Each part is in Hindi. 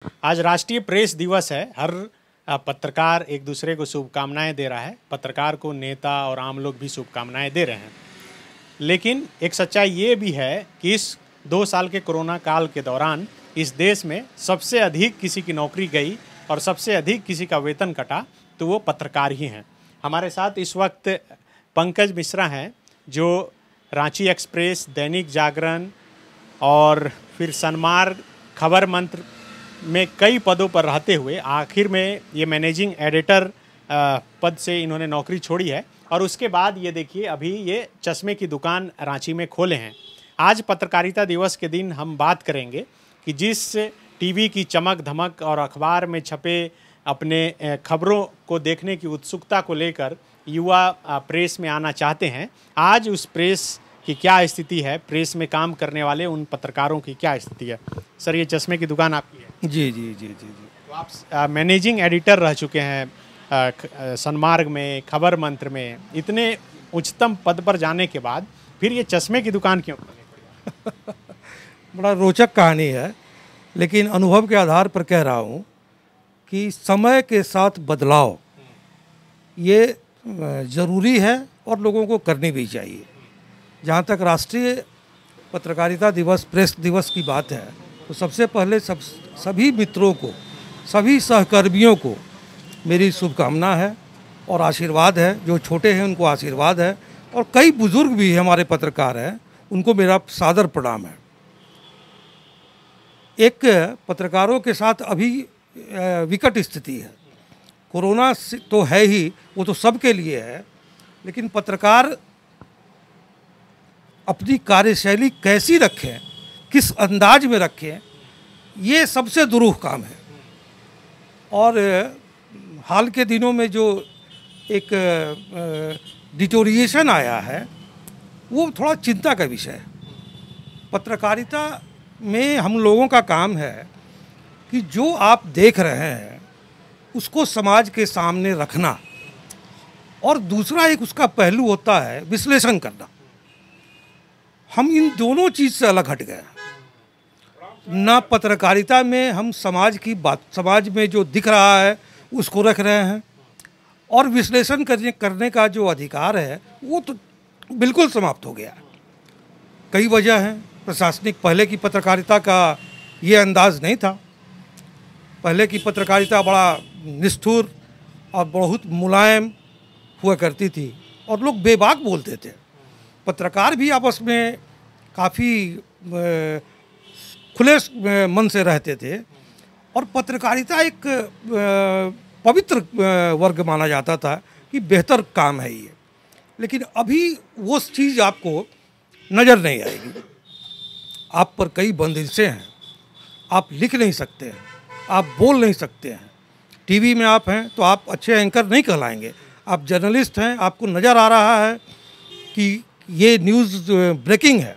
आज राष्ट्रीय प्रेस दिवस है। हर पत्रकार एक दूसरे को शुभकामनाएं दे रहा है। पत्रकार को नेता और आम लोग भी शुभकामनाएं दे रहे हैं। लेकिन एक सच्चाई ये भी है कि इस 2 साल के कोरोना काल के दौरान इस देश में सबसे अधिक किसी की नौकरी गई और सबसे अधिक किसी का वेतन कटा तो वो पत्रकार ही हैं। हमारे साथ इस वक्त पंकज मिश्रा हैं, जो रांची एक्सप्रेस, दैनिक जागरण और फिर सनमार्ग, खबर मंत्र में कई पदों पर रहते हुए आखिर में ये मैनेजिंग एडिटर पद से इन्होंने नौकरी छोड़ी है। और उसके बाद ये देखिए अभी ये चश्मे की दुकान रांची में खोले हैं। आज पत्रकारिता दिवस के दिन हम बात करेंगे कि जिस टीवी की चमक धमक और अखबार में छपे अपने खबरों को देखने की उत्सुकता को लेकर युवा प्रेस में आना चाहते हैं, आज उस प्रेस की क्या स्थिति है, प्रेस में काम करने वाले उन पत्रकारों की क्या स्थिति है। सर, ये चश्मे की दुकान आपकी है? जी जी जी जी जी। तो आप मैनेजिंग एडिटर रह चुके हैं सनमार्ग में, खबर मंत्र में। इतने उच्चतम पद पर जाने के बाद फिर ये चश्मे की दुकान क्यों खोलनी पड़ी? बड़ा रोचक कहानी है, लेकिन अनुभव के आधार पर कह रहा हूँ कि समय के साथ बदलाव ये ज़रूरी है और लोगों को करनी भी चाहिए। जहाँ तक राष्ट्रीय पत्रकारिता दिवस, प्रेस दिवस की बात है, तो सबसे पहले सभी मित्रों को, सभी सहकर्मियों को मेरी शुभकामना है और आशीर्वाद है। जो छोटे हैं उनको आशीर्वाद है, और कई बुजुर्ग भी हमारे पत्रकार हैं, उनको मेरा सादर प्रणाम है। एक पत्रकारों के साथ अभी विकट स्थिति है। कोरोना तो है ही, वो तो सबके लिए है, लेकिन पत्रकार अपनी कार्यशैली कैसी रखें, किस अंदाज में रखें, ये सबसे दुरूह काम है। और हाल के दिनों में जो एक डिटोरिएशन आया है, वो थोड़ा चिंता का विषय है। पत्रकारिता में हम लोगों का काम है कि जो आप देख रहे हैं उसको समाज के सामने रखना, और दूसरा एक उसका पहलू होता है विश्लेषण करना। हम इन दोनों चीज़ से अलग हट गए। ना पत्रकारिता में हम समाज की बात, समाज में जो दिख रहा है उसको रख रहे हैं, और विश्लेषण करने का जो अधिकार है वो तो बिल्कुल समाप्त हो गया। कई वजह हैं। प्रशासनिक, पहले की पत्रकारिता का ये अंदाज नहीं था। पहले की पत्रकारिता बड़ा निष्ठुर और बहुत मुलायम हुआ करती थी, और लोग बेबाक बोलते थे। पत्रकार भी आपस में काफ़ी खुले मन से रहते थे, और पत्रकारिता एक पवित्र वर्ग माना जाता था कि बेहतर काम है ये। लेकिन अभी वो चीज़ आपको नज़र नहीं आएगी। आप पर कई बंदिशें हैं, आप लिख नहीं सकते हैं, आप बोल नहीं सकते हैं। टीवी में आप हैं तो आप अच्छे एंकर नहीं कहलाएंगे। आप जर्नलिस्ट हैं, आपको नज़र आ रहा है कि ये न्यूज़ ब्रेकिंग है,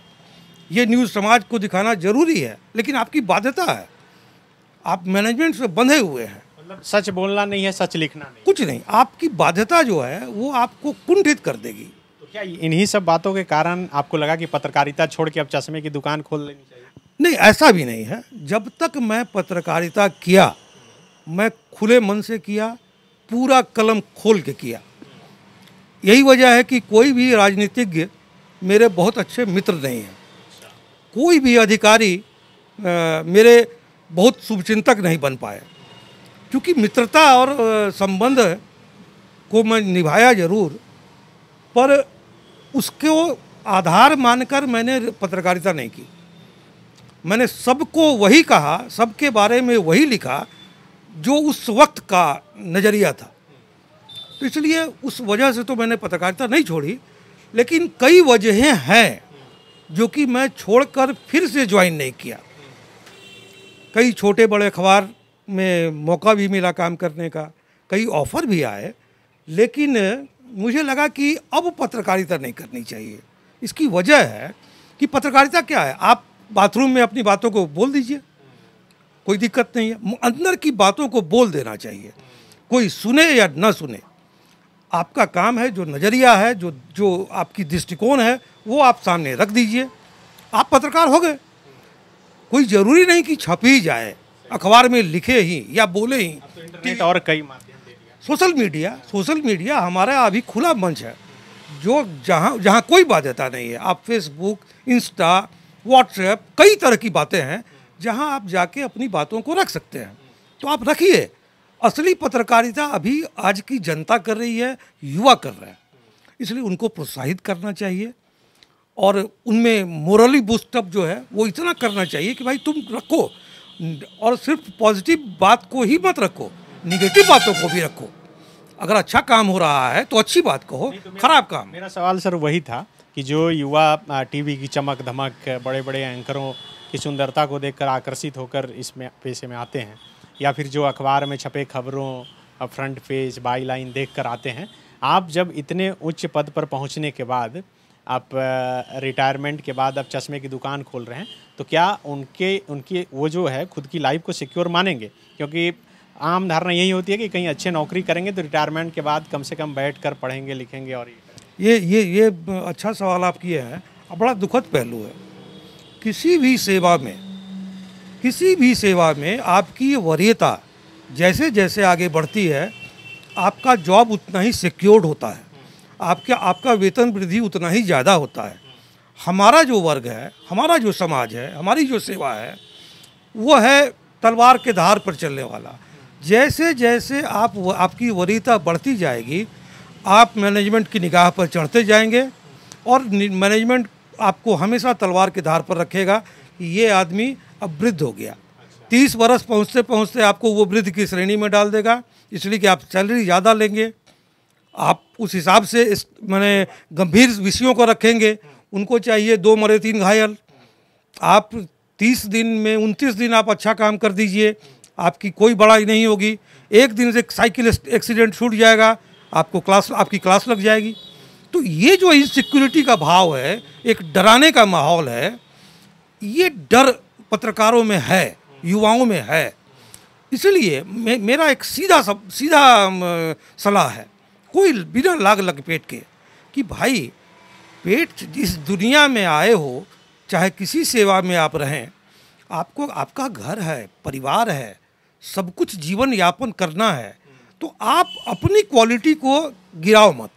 ये न्यूज़ समाज को दिखाना ज़रूरी है, लेकिन आपकी बाध्यता है, आप मैनेजमेंट से बंधे हुए हैं। मतलब सच बोलना नहीं है, सच लिखना नहीं, कुछ नहीं। आपकी बाध्यता जो है वो आपको कुंठित कर देगी। तो क्या इन्हीं सब बातों के कारण आपको लगा कि पत्रकारिता छोड़ के अब चश्मे की दुकान खोल लेनी चाहिए? नहीं, ऐसा भी नहीं है। जब तक मैं पत्रकारिता किया, मैं खुले मन से किया, पूरा कलम खोल के किया। यही वजह है कि कोई भी राजनीतिज्ञ मेरे बहुत अच्छे मित्र नहीं हैं। कोई भी अधिकारी मेरे बहुत शुभचिंतक नहीं बन पाए, क्योंकि मित्रता और संबंध को मैं निभाया ज़रूर, पर उसको आधार मानकर मैंने पत्रकारिता नहीं की। मैंने सबको वही कहा, सबके बारे में वही लिखा जो उस वक्त का नज़रिया था। तो इसलिए उस वजह से तो मैंने पत्रकारिता नहीं छोड़ी, लेकिन कई वजहें हैं जो कि मैं छोड़कर फिर से ज्वाइन नहीं किया। कई छोटे बड़े अखबार में मौका भी मिला काम करने का, कई ऑफ़र भी आए, लेकिन मुझे लगा कि अब पत्रकारिता नहीं करनी चाहिए। इसकी वजह है कि पत्रकारिता क्या है, आप बाथरूम में अपनी बातों को बोल दीजिए, कोई दिक्कत नहीं है। अंदर की बातों को बोल देना चाहिए, कोई सुने या न सुने। आपका काम है, जो नज़रिया है, जो आपकी दृष्टिकोण है, वो आप सामने रख दीजिए, आप पत्रकार हो गए। कोई ज़रूरी नहीं कि छप ही जाए। अखबार में लिखे ही या बोले ही। तो इंटरनेट और कई माध्यम दे दिया। सोशल मीडिया हमारा अभी खुला मंच है, जो जहाँ कोई बाध्यता नहीं है। आप फेसबुक, इंस्टा, व्हाट्सएप, कई तरह की बातें हैं जहाँ आप जाके अपनी बातों को रख सकते हैं, तो आप रखिए। असली पत्रकारिता अभी आज की जनता कर रही है, युवा कर रहे हैं, इसलिए उनको प्रोत्साहित करना चाहिए और उनमें मोरली बूस्टअप जो है वो इतना करना चाहिए कि भाई तुम रखो, और सिर्फ पॉजिटिव बात को ही मत रखो, निगेटिव बातों को भी रखो। अगर अच्छा काम हो रहा है तो अच्छी बात कहो, खराब काम। मेरा सवाल सर वही था कि जो युवा टीवी की चमक धमक, बड़े बड़े एंकरों की सुंदरता को देखकर आकर्षित होकर इसमें पेशे में आते हैं, या फिर जो अखबार में छपे खबरों, फ्रंट पेज, बाई लाइन देखकर आते हैं, आप जब इतने उच्च पद पर पहुंचने के बाद, आप रिटायरमेंट के बाद आप चश्मे की दुकान खोल रहे हैं, तो क्या उनकी वो जो है खुद की लाइफ को सिक्योर मानेंगे? क्योंकि आम धारणा यही होती है कि कहीं अच्छे नौकरी करेंगे तो रिटायरमेंट के बाद कम से कम बैठ कर पढ़ेंगे लिखेंगे। और ये अच्छा सवाल आप किए हैं, और बड़ा दुखद पहलू है। किसी भी सेवा में आपकी वरीयता जैसे जैसे आगे बढ़ती है, आपका जॉब उतना ही सिक्योर्ड होता है, आपका वेतन वृद्धि उतना ही ज़्यादा होता है। हमारा जो वर्ग है, हमारा जो समाज है, हमारी जो सेवा है, वो है तलवार के धार पर चलने वाला। जैसे जैसे आपकी वरीयता बढ़ती जाएगी, आप मैनेजमेंट की निगाह पर चढ़ते जाएंगे, और मैनेजमेंट आपको हमेशा तलवार के धार पर रखेगा कि ये आदमी अब वृद्ध हो गया। 30 वर्ष पहुँचते पहुँचते आपको वो वृद्ध की श्रेणी में डाल देगा, इसलिए कि आप सैलरी ज़्यादा लेंगे। आप उस हिसाब से माने गंभीर विषयों को रखेंगे, उनको चाहिए 2 मरे 3 घायल। आप 30 दिन में 29 दिन आप अच्छा काम कर दीजिए, आपकी कोई बड़ाई नहीं होगी। एक दिन से साइकिल एक्सीडेंट छूट जाएगा, आपकी क्लास लग जाएगी। तो ये जो इनसिक्योरिटी का भाव है, एक डराने का माहौल है, ये डर पत्रकारों में है, युवाओं में है। इसलिए मेरा एक सीधा सलाह है, कोई बिना लाग लपेट के, कि भाई पेट जिस दुनिया में आए हो, चाहे किसी सेवा में आप रहें, आपको आपका घर है, परिवार है, सब कुछ जीवन यापन करना है, तो आप अपनी क्वालिटी को गिराओ मत,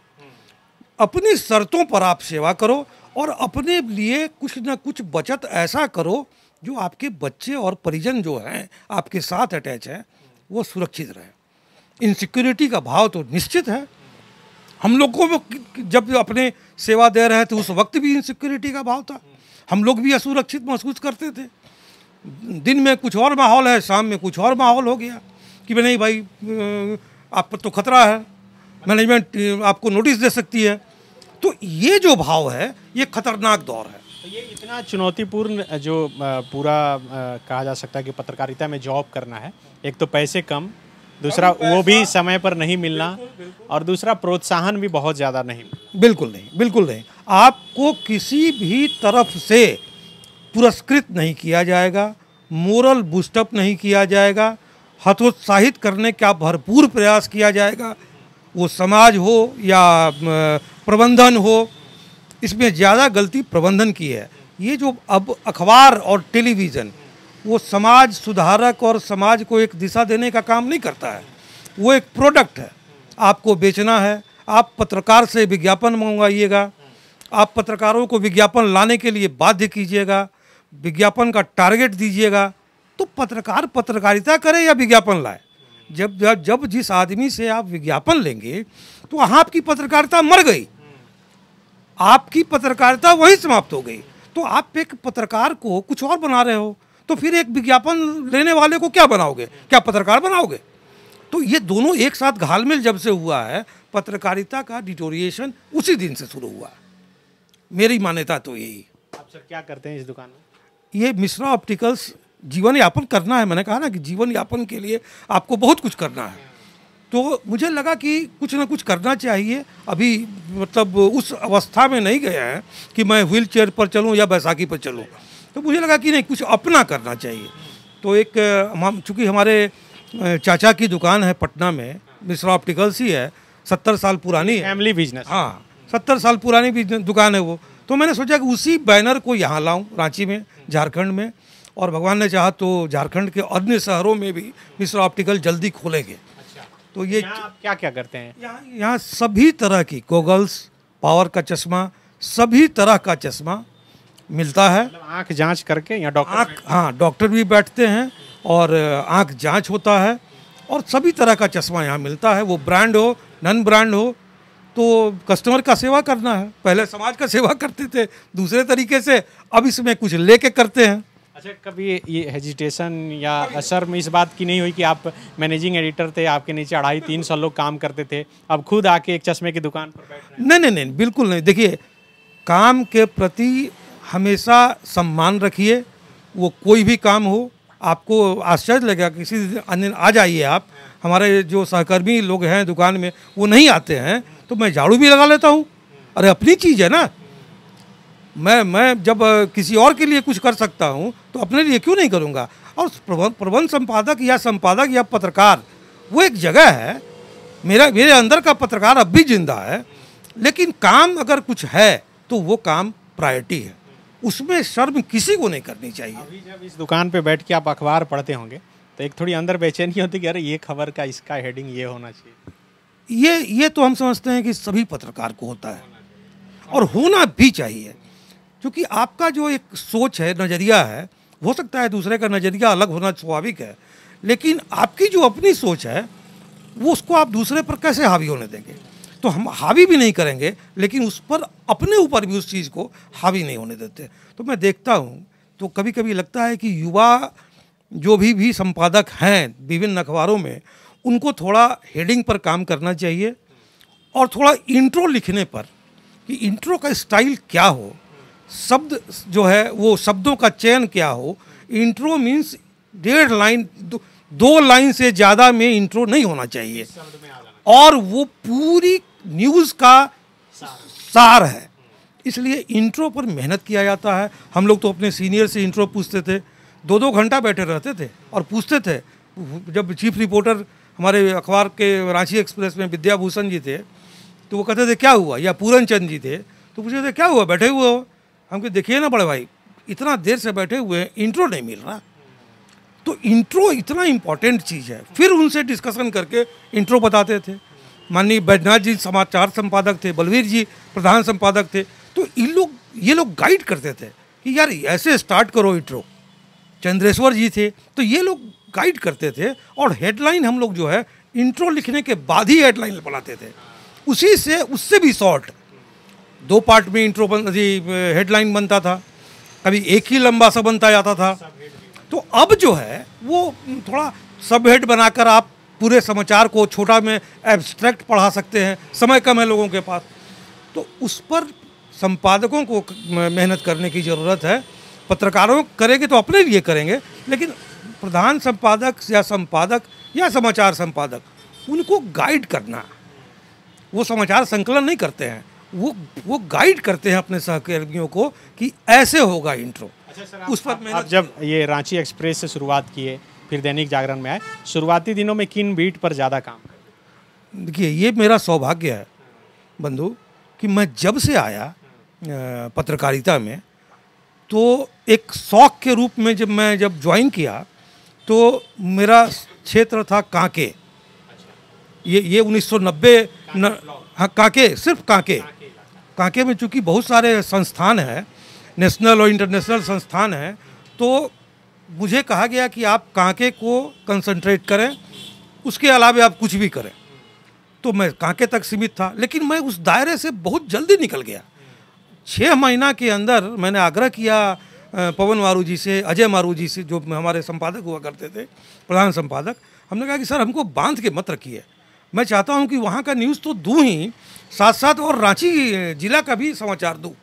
अपनी शर्तों पर आप सेवा करो, और अपने लिए कुछ ना कुछ बचत ऐसा करो जो आपके बच्चे और परिजन जो हैं आपके साथ अटैच हैं, वो सुरक्षित रहे। इनसिक्योरिटी का भाव तो निश्चित है। हम लोग को जब अपने सेवा दे रहे थे उस वक्त भी इनसिक्योरिटी का भाव था, हम लोग भी असुरक्षित महसूस करते थे। दिन में कुछ और माहौल है, शाम में कुछ और माहौल हो गया कि नहीं भाई आप पर तो खतरा है, मैनेजमेंट आपको नोटिस दे सकती है। तो ये जो भाव है, ये खतरनाक दौर है। तो ये इतना चुनौतीपूर्ण जो पूरा कहा जा सकता है कि पत्रकारिता में जॉब करना है, एक तो पैसे कम, दूसरा वो भी समय पर नहीं मिलना, और दूसरा प्रोत्साहन भी बहुत ज़्यादा नहीं। बिल्कुल नहीं। आपको किसी भी तरफ से पुरस्कृत नहीं किया जाएगा, मोरल बूस्टअप नहीं किया जाएगा, हतोत्साहित करने का भरपूर प्रयास किया जाएगा। वो समाज हो या प्रबंधन हो, इसमें ज़्यादा गलती प्रबंधन की है। ये जो अब अखबार और टेलीविज़न, वो समाज सुधारक और समाज को एक दिशा देने का काम नहीं करता है, वो एक प्रोडक्ट है। आपको बेचना है, आप पत्रकार से विज्ञापन मंगवाइएगा, आप पत्रकारों को विज्ञापन लाने के लिए बाध्य कीजिएगा, विज्ञापन का टारगेट दीजिएगा, तो पत्रकार पत्रकारिता करे या विज्ञापन लाए। जब जिस आदमी से आप विज्ञापन लेंगे, तो आपकी पत्रकारिता मर गई, आपकी पत्रकारिता वहीं समाप्त हो गई। तो आप एक पत्रकार को कुछ और बना रहे हो, तो फिर एक विज्ञापन लेने वाले को क्या बनाओगे, क्या पत्रकार बनाओगे? तो ये दोनों एक साथ घालमेल जब से हुआ है, पत्रकारिता का डिटोरिएशन उसी दिन से शुरू हुआ। मेरी मान्यता तो यही। आप सर क्या करते हैं इस दुकान में? ये मिश्रा ऑप्टिकल्स, जीवन यापन करना है। मैंने कहा ना कि जीवन यापन के लिए आपको बहुत कुछ करना है, तो मुझे लगा कि कुछ ना कुछ करना चाहिए। अभी मतलब उस अवस्था में नहीं गया है कि मैं व्हील चेयर पर चलूँ या बैसाखी पर चलूँ, तो मुझे लगा कि नहीं, कुछ अपना करना चाहिए। तो एक चूँकि हमारे चाचा की दुकान है पटना में, मिश्रा ऑप्टिकल्स ही है, 70 साल पुरानी है, फैमिली बिजनेस। हाँ, 70 साल पुरानी भी दुकान है वो। तो मैंने सोचा कि उसी बैनर को यहाँ लाऊं, रांची में, झारखंड में, और भगवान ने चाहा तो झारखंड के अन्य शहरों में भी मिश्रा ऑप्टिकल जल्दी खोलेंगे। तो ये आप क्या क्या करते हैं? यहाँ सभी तरह की गॉगल्स, पावर का चश्मा, सभी तरह का चश्मा मिलता है। मतलब आंख जांच करके या डॉक्टर? हाँ, डॉक्टर भी बैठते हैं और आंख जांच होता है और सभी तरह का चश्मा यहाँ मिलता है। वो ब्रांड हो, नॉन ब्रांड हो, तो कस्टमर का सेवा करना है। पहले समाज का सेवा करते थे दूसरे तरीके से, अब इसमें कुछ लेके करते हैं। अच्छा, कभी ये हेजिटेशन या असर में इस बात की नहीं हुई कि आप मैनेजिंग एडिटर थे, आपके नीचे 250-300 लोग काम करते थे, अब खुद आके एक चश्मे की दुकान पर बैठ रहे हैं? नहीं, बिल्कुल नहीं। देखिए, काम के प्रति हमेशा सम्मान रखिए। वो कोई भी काम हो, आपको आश्चर्य लगेगा, किसी दिन आ जाइए आप, हमारे जो सहकर्मी लोग हैं दुकान में वो नहीं आते हैं तो मैं झाड़ू भी लगा लेता हूँ। अरे अपनी चीज़ है ना, मैं जब किसी और के लिए कुछ कर सकता हूँ तो अपने लिए क्यों नहीं करूँगा। और प्रबंध संपादक या संपादक या पत्रकार वो एक जगह है, मेरे अंदर का पत्रकार अब भी जिंदा है, लेकिन काम अगर कुछ है तो वो काम प्रायोरिटी है, उसमें शर्म किसी को नहीं करनी चाहिए। अभी जब इस दुकान पे बैठ के आप अखबार पढ़ते होंगे तो एक थोड़ी अंदर बेचैनी होती कि अरे ये खबर का इसका हेडिंग ये होना चाहिए। ये तो हम समझते हैं कि सभी पत्रकार को होता है और होना भी चाहिए, क्योंकि आपका जो एक सोच है, नज़रिया है, हो सकता है दूसरे का नज़रिया अलग होना स्वाभाविक है, लेकिन आपकी जो अपनी सोच है वो उसको आप दूसरे पर कैसे हावी होने देंगे। तो हम हावी भी नहीं करेंगे, लेकिन उस पर अपने ऊपर भी उस चीज़ को हावी नहीं होने देते। तो मैं देखता हूँ तो कभी कभी लगता है कि युवा जो भी संपादक हैं विभिन्न अखबारों में, उनको थोड़ा हेडिंग पर काम करना चाहिए और थोड़ा इंट्रो लिखने पर, कि इंट्रो का स्टाइल क्या हो, शब्द जो है वो शब्दों का चयन क्या हो। इंट्रो मीन्स 1.5 लाइन, 2 लाइन से ज़्यादा में इंट्रो नहीं होना चाहिए, और वो पूरी न्यूज़ का सार है। इसलिए इंट्रो पर मेहनत किया जाता है। हम लोग तो अपने सीनियर से इंट्रो पूछते थे, 2-2 घंटा बैठे रहते थे और पूछते थे। जब चीफ रिपोर्टर हमारे अखबार के रांची एक्सप्रेस में विद्याभूषण जी थे तो वो कहते थे क्या हुआ, या पूरन चंद जी थे तो पूछते थे क्या हुआ, बैठे हुए हो। हम कहे देखिए ना बड़े भाई, इतना देर से बैठे हुए हैं, इंट्रो नहीं मिल रहा। तो इंट्रो इतना इम्पॉर्टेंट चीज़ है। फिर उनसे डिस्कशन करके इंट्रो बताते थे। माननीय बैजनाथ जी समाचार संपादक थे, बलवीर जी प्रधान संपादक थे, तो ये लोग गाइड करते थे कि यार ऐसे स्टार्ट करो इंट्रो। चंद्रेश्वर जी थे, तो ये लोग गाइड करते थे। और हेडलाइन हम लोग जो है इंट्रो लिखने के बाद ही हेडलाइन बनाते थे, उसी से उससे भी शॉर्ट 2 पार्ट में इंट्रो हेडलाइन बनता था, कभी एक ही लंबा सा बनता जाता था। तो अब जो है वो थोड़ा सब हेड बनाकर आप पूरे समाचार को छोटा में एब्स्ट्रैक्ट पढ़ा सकते हैं, समय कम है लोगों के पास, तो उस पर संपादकों को मेहनत करने की ज़रूरत है। पत्रकारों करेंगे तो अपने लिए करेंगे, लेकिन प्रधान संपादक या संपादक या समाचार संपादक उनको गाइड करना। वो समाचार संकलन नहीं करते हैं, वो गाइड करते हैं अपने सहकर्मियों को कि ऐसे होगा इंट्रो। अच्छा सर, उस पर आप जब ये रांची एक्सप्रेस से शुरुआत किए, फिर दैनिक जागरण में आए, शुरुआती दिनों में किन बीट पर ज़्यादा काम करते? देखिए, ये मेरा सौभाग्य है बंधु कि मैं जब से आया पत्रकारिता में, तो एक शौक के रूप में जब ज्वाइन किया तो मेरा क्षेत्र था कांके। ये 1990 हाँ, कांके, सिर्फ कांके में चूँकि बहुत सारे संस्थान हैं, नेशनल और इंटरनेशनल संस्थान हैं, तो मुझे कहा गया कि आप कांके को कंसंट्रेट करें, उसके अलावा आप कुछ भी करें। तो मैं कांके तक सीमित था, लेकिन मैं उस दायरे से बहुत जल्दी निकल गया। 6 महीना के अंदर मैंने आग्रह किया पवन मारू जी से, अजय मारू जी से, जो हमारे संपादक हुआ करते थे, प्रधान संपादक। हमने कहा कि सर हमको बांध के मत रखिए, मैं चाहता हूं कि वहाँ का न्यूज़ तो दूँ ही, साथ साथ और रांची जिला का भी समाचार दूँ,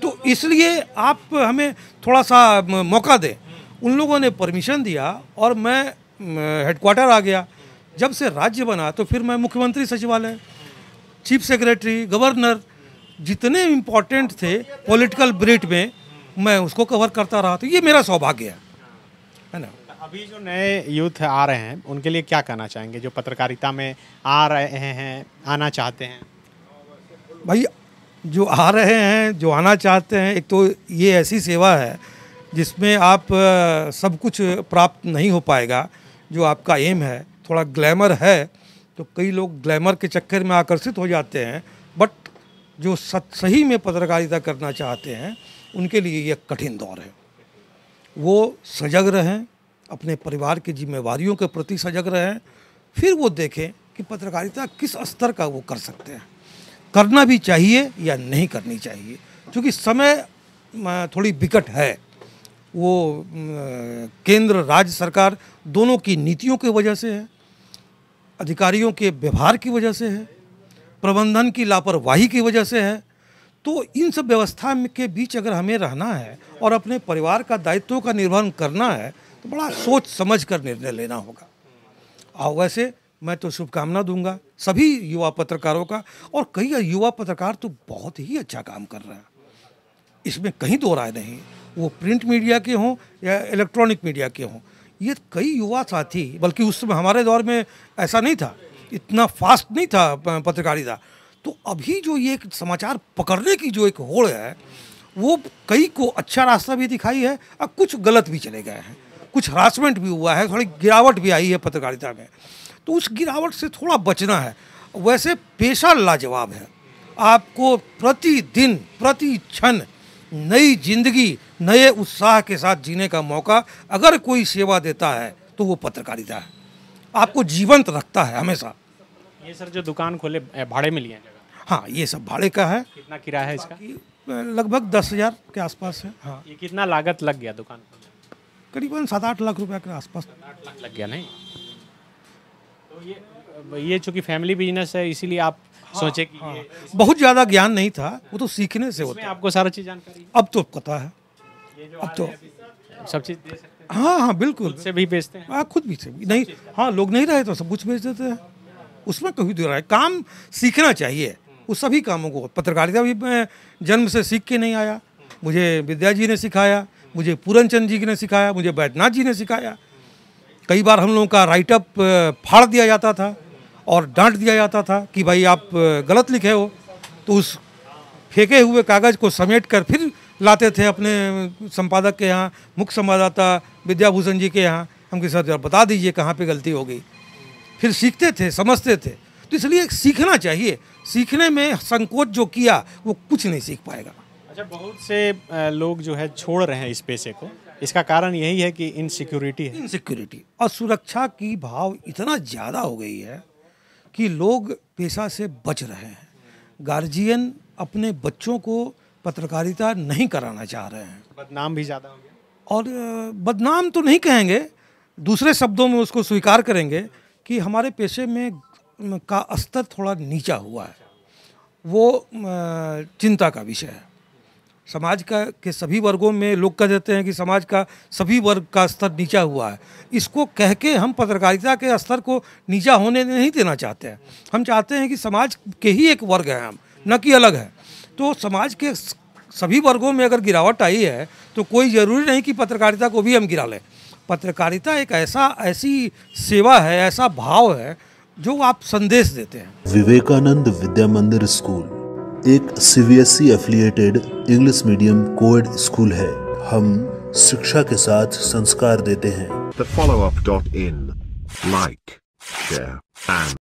तो इसलिए आप हमें थोड़ा सा मौका दें। उन लोगों ने परमिशन दिया और मैं हेडक्वार्टर आ गया। जब से राज्य बना तो फिर मैं मुख्यमंत्री सचिवालय, चीफ सेक्रेटरी, गवर्नर, जितने इम्पोर्टेंट थे पॉलिटिकल ब्रीट में, मैं उसको कवर करता रहा। तो ये मेरा सौभाग्य है ना। अभी जो नए यूथ आ रहे हैं उनके लिए क्या कहना चाहेंगे, जो पत्रकारिता में आ रहे हैं, आना चाहते हैं? भाई, जो आ रहे हैं, जो आना चाहते हैं, एक तो ये ऐसी सेवा है जिसमें आप सब कुछ प्राप्त नहीं हो पाएगा जो आपका एम है। थोड़ा ग्लैमर है तो कई लोग ग्लैमर के चक्कर में आकर्षित हो जाते हैं, बट जो सही में पत्रकारिता करना चाहते हैं उनके लिए यह कठिन दौर है। वो सजग रहें, अपने परिवार की जिम्मेवारियों के प्रति सजग रहें, फिर वो देखें कि पत्रकारिता किस स्तर का वो कर सकते हैं, करना भी चाहिए या नहीं करनी चाहिए। क्योंकि समय थोड़ी विकट है, वो केंद्र राज्य सरकार दोनों की नीतियों की वजह से है, अधिकारियों के व्यवहार की वजह से है, प्रबंधन की लापरवाही की वजह से है। तो इन सब व्यवस्था के बीच अगर हमें रहना है और अपने परिवार का दायित्वों का निर्वहन करना है तो बड़ा सोच समझ कर निर्णय लेना होगा। और वैसे मैं तो शुभकामना दूंगा सभी युवा पत्रकारों का, और कई युवा पत्रकार तो बहुत ही अच्छा काम कर रहे हैं, इसमें कहीं दो राय नहीं, वो प्रिंट मीडिया के हों या इलेक्ट्रॉनिक मीडिया के हों। ये कई युवा साथी, बल्कि उस समय हमारे दौर में ऐसा नहीं था, इतना फास्ट नहीं था पत्रकारिता। तो अभी जो ये एक समाचार पकड़ने की जो एक होड़ है, वो कई को अच्छा रास्ता भी दिखाई है और कुछ गलत भी चले गए हैं, कुछ हरासमेंट भी हुआ है, थोड़ी गिरावट भी आई है पत्रकारिता में। तो उस गिरावट से थोड़ा बचना है। वैसे पेशा लाजवाब है, आपको प्रतिदिन प्रति क्षण नई जिंदगी नए उत्साह के साथ जीने का मौका अगर कोई सेवा देता है तो वो पत्रकारिता है, आपको जीवंत रखता है हमेशा। ये सर जो दुकान खोले भाड़े में लिए हैं जगह? हाँ, ये सब भाड़े का है। कितना किराया है इसका? लगभग 10,000 के आसपास है। हाँ, ये कितना लागत लग गया दुकान खोलने? करीबन 7-8 लाख रुपए के आसपास। 8 लाख लग गया नहीं? तो ये चूंकि फैमिली बिजनेस है इसीलिए आप सोचे कि ये बहुत ज़्यादा ज्ञान नहीं था, वो तो सीखने से होता है। आपको सारा चीज़ जानकारी है? अब तो पता है, ये जो अब तो सब चीज़ दे सकते हाँ हाँ बिल्कुल हैं, से भी बेचते हैं? हाँ, खुद भी से नहीं, हाँ, लोग नहीं रहे तो सब कुछ बेच देते हैं, उसमें कभी दे रहा है। काम सीखना चाहिए, उस सभी कामों को। पत्रकारिता भी मैं जन्म से सीख के नहीं आया, मुझे विद्या जी ने सिखाया, मुझे पूरनचंद जी ने सिखाया, मुझे बैद्यनाथ जी ने सिखाया। कई बार हम लोगों का राइटअप फाड़ दिया जाता था और डांट दिया जाता था कि भाई आप गलत लिखे हो, तो उस फेंके हुए कागज़ को समेट कर फिर लाते थे अपने संपादक के यहाँ, मुख्य संवाददाता विद्याभूषण जी के यहाँ, हमके साथ बता दीजिए कहाँ पे गलती हो गई। फिर सीखते थे, समझते थे। तो इसलिए सीखना चाहिए, सीखने में संकोच जो किया वो कुछ नहीं सीख पाएगा। अच्छा, बहुत से लोग जो है छोड़ रहे हैं इस पेशे को, इसका कारण यही है कि इनसिक्योरिटी है। इनसिक्योरिटी और सुरक्षा की भाव इतना ज़्यादा हो गई है कि लोग पेशा से बच रहे हैं। गार्जियन अपने बच्चों को पत्रकारिता नहीं कराना चाह रहे हैं। बदनाम भी ज़्यादा हो गया, और बदनाम तो नहीं कहेंगे, दूसरे शब्दों में उसको स्वीकार करेंगे कि हमारे पेशे में का स्तर थोड़ा नीचा हुआ है। वो चिंता का विषय है। समाज का के सभी वर्गों में लोग कह देते हैं कि समाज का सभी वर्ग का स्तर नीचा हुआ है। इसको कह के हम पत्रकारिता के स्तर को नीचा होने नहीं देना चाहते हैं। हम चाहते हैं कि समाज के ही एक वर्ग है हम, न कि अलग है। तो समाज के सभी वर्गों में अगर गिरावट आई है तो कोई ज़रूरी नहीं कि पत्रकारिता को भी हम गिरा लें। पत्रकारिता एक ऐसी सेवा है, ऐसा भाव है जो आप संदेश देते हैं। विवेकानंद विद्या मंदिर स्कूल एक CBSE affiliated English medium coed school है। हम शिक्षा के साथ संस्कार देते हैं। The follow-up.in. Like, share, and